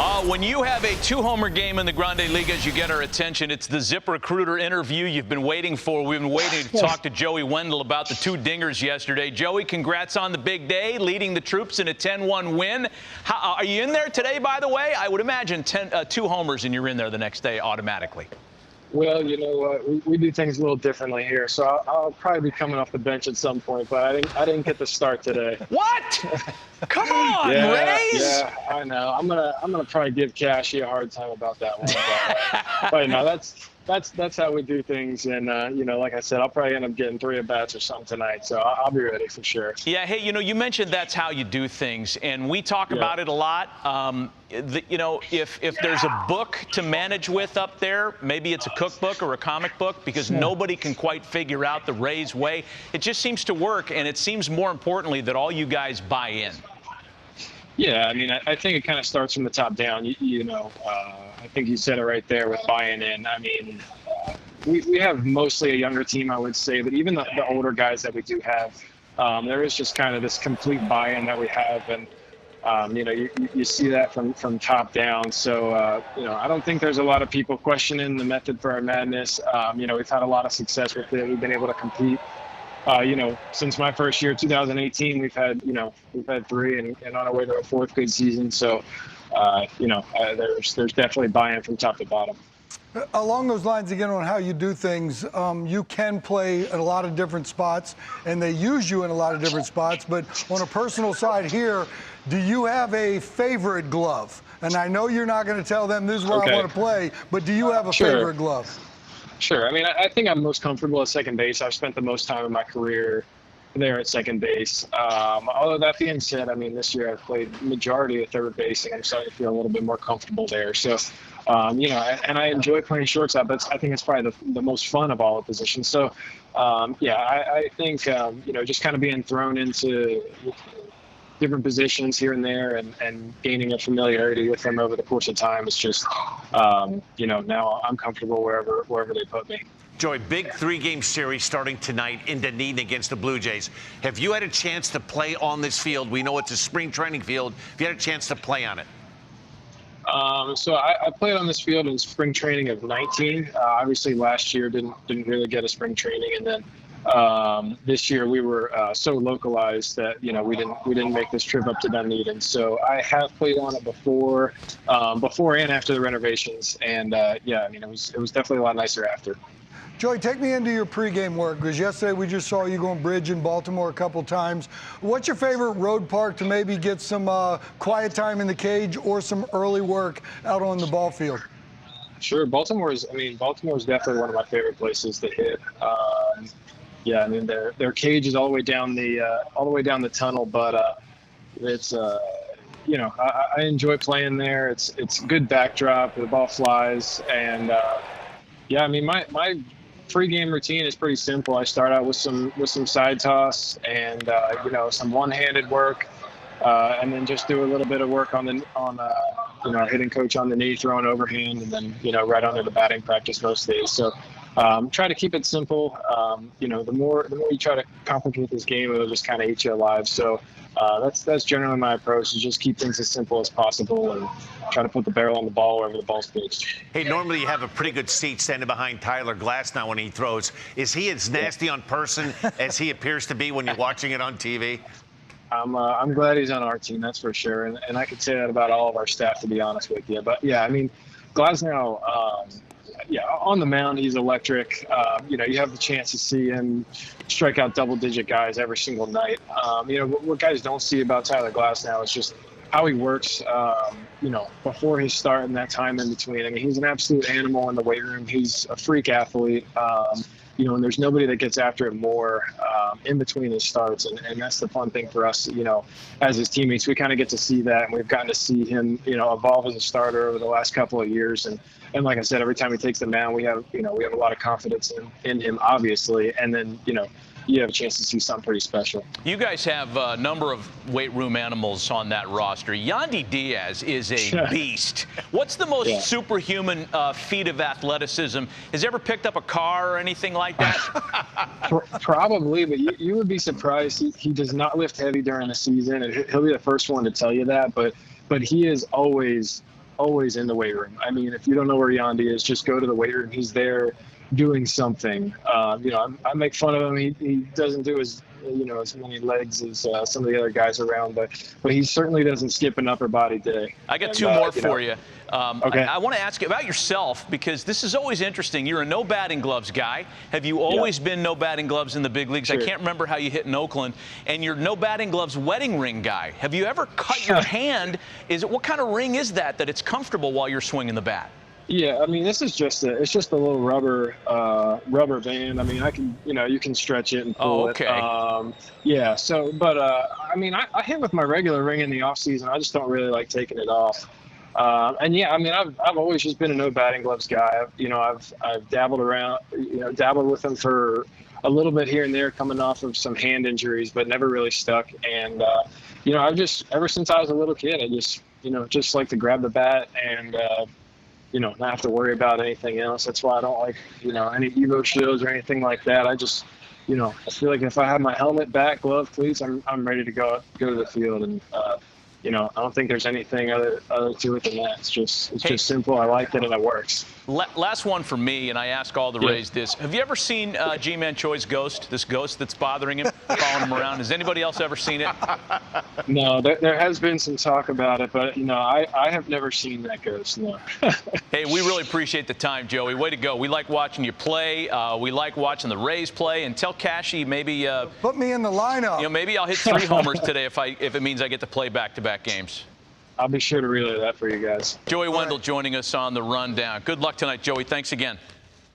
When you have a two-homer game in the Grande Ligas, you get our attention. It's the ZipRecruiter interview you've been waiting for. We've been waiting to talk to Joey Wendle about the 2 dingers yesterday. Joey, congrats on the big day, leading the troops in a 10-1 win. Are you in there today, by the way? I would imagine 2 homers and you're in there the next day automatically. Well, you know what? We do things a little differently here, so I'll probably be coming off the bench at some point. But I didn't get the start today. What? Come on, Rays! Yeah, I know. I'm gonna probably give Cashy a hard time about that one. But no, that's how we do things. And you know, like I said, I'll probably end up getting 3 at-bats or something tonight, so I'll be ready for sure. Yeah. Hey, you know, you mentioned that's how you do things, and we talk about it a lot. You know, if there's a book to manage with up there, maybe it's a cookbook or a comic book, because nobody can quite figure out the Rays way. It just seems to work, and it seems more importantly that all you guys buy in. Yeah, I mean, I think it kind of starts from the top down. You know, I think you said it right there with buying in. I mean, we have mostly a younger team, I would say, but even the older guys that we do have, there is just kind of this complete buy-in that we have, and you know, you see that from top down. So, you know, I don't think there's a lot of people questioning the method for our madness. You know, we've had a lot of success with it. We've been able to compete. You know, since my first year, 2018, we've had 3 and on our way to a 4th good season. So, you know, there's definitely buy-in from top to bottom. Along those lines, again, on how you do things, you can play in a lot of different spots, and they use you in a lot of different spots. But on a personal side here, do you have a favorite glove? And I know you're not going to tell them this is where I want to play, but do you have a favorite glove? Sure. I mean, I think I'm most comfortable at second base. I've spent the most time in my career there at second base. Although that being said, I mean, this year I've played majority of third base, and I'm starting to feel a little bit more comfortable there. So, you know, and I enjoy playing shortstop. I think it's probably the most fun of all the positions. So, yeah, I think, you know, just kind of being thrown into different positions here and there and gaining a familiarity with them over the course of time is just, you know, now I'm comfortable wherever they put me. Joey, big 3-game series starting tonight in Dunedin against the Blue Jays. Have you had a chance to play on this field? We know it's a spring training field. Have you had a chance to play on it? So I played on this field in spring training of 19. Obviously last year didn't really get a spring training, and then this year we were so localized that, you know, we didn't make this trip up to Dunedin. So I have played on it before and after the renovations, and yeah, I mean, it was definitely a lot nicer after. Joey, take me into your pregame work, because yesterday we just saw you go on bridge in Baltimore a couple times. What's your favorite road park to maybe get some quiet time in the cage or some early work out on the ball field? Sure, Baltimore is definitely one of my favorite places to hit. Yeah, I mean, their cage is all the way down the tunnel, but it's you know, I enjoy playing there. It's good backdrop, the ball flies, and yeah, I mean, my pregame routine is pretty simple. I start out with some side toss and you know, some one-handed work, and then just do a little bit of work on you know, hitting coach on the knee, throwing overhand, and then, you know, right under the batting practice most days. So try to keep it simple. You know, the more you try to complicate this game, it'll just kind of eat you alive. So that's generally my approach, is just keep things as simple as possible and try to put the barrel on the ball wherever the ball's pitched. Hey, normally you have a pretty good seat standing behind Tyler Glass now when he throws. Is he as nasty on person as he appears to be when you're watching it on TV? I'm glad he's on our team, that's for sure. And I could say that about all of our staff, to be honest with you. But yeah, I mean, Glasnow, yeah, on the mound, he's electric. You know, you have the chance to see him strike out double-digit guys every single night. You know, what guys don't see about Tyler Glasnow is just how he works, you know, before his start and that time in between. I mean, he's an absolute animal in the weight room. He's a freak athlete. You know, and there's nobody that gets after it more in between his starts. And that's the fun thing for us, you know, as his teammates. We kind of get to see that, and we've gotten to see him, you know, evolve as a starter over the last couple of years. And like I said, every time he takes the mound, we have a lot of confidence in him, obviously. And then, you know, you have a chance to see something pretty special. You guys have a number of weight room animals on that roster. Yandi Diaz is a beast. What's the most superhuman feat of athleticism? Has he ever picked up a car or anything like that? Probably, but you would be surprised. He does not lift heavy during the season, and he'll be the first one to tell you that. But he is always always in the weight room. I mean, if you don't know where Yandi is, just go to the weight room. He's there doing something. I make fun of him. He doesn't do as many legs as some of the other guys around, but he certainly doesn't skip an upper body day. I got two more for you. Okay. I want to ask you about yourself, because this is always interesting. You're a no batting gloves guy. Have you always been no batting gloves in the big leagues? Sure. I can't remember how you hit in Oakland. And you're no batting gloves wedding ring guy. Have you ever cut your hand? What kind of ring is that it's comfortable while you're swinging the bat? Yeah, I mean, this is just a little rubber band. I mean, you can stretch it and pull okay. it. Yeah. So, but I mean, I hit with my regular ring in the off season. I just don't really like taking it off. And yeah, I mean, I've always just been a no batting gloves guy. I've dabbled around, dabbled with them for a little bit here and there, coming off of some hand injuries, but never really stuck. And I've just, ever since I was a little kid, I just like to grab the bat and not have to worry about anything else. That's why I don't like any Evo shows or anything like that. I just I feel like if I have my helmet, bat, glove, cleats, I'm ready to go to the field. And I don't think there's anything other to it than that. It's just simple. I like it and it works. Last one for me, and I ask all the Rays this. Have you ever seen G-Man Choi's ghost, this ghost that's bothering him, following him around? Has anybody else ever seen it? No, there has been some talk about it, but, I have never seen that ghost, no. Hey, we really appreciate the time, Joey. Way to go. We like watching you play. We like watching the Rays play. And tell Cashy maybe put me in the lineup. Maybe I'll hit 3 homers today if it means I get to play back-to-back games. I'll be sure to relay that for you guys. Joey Wendle joining us on the rundown. Good luck tonight, Joey. Thanks again.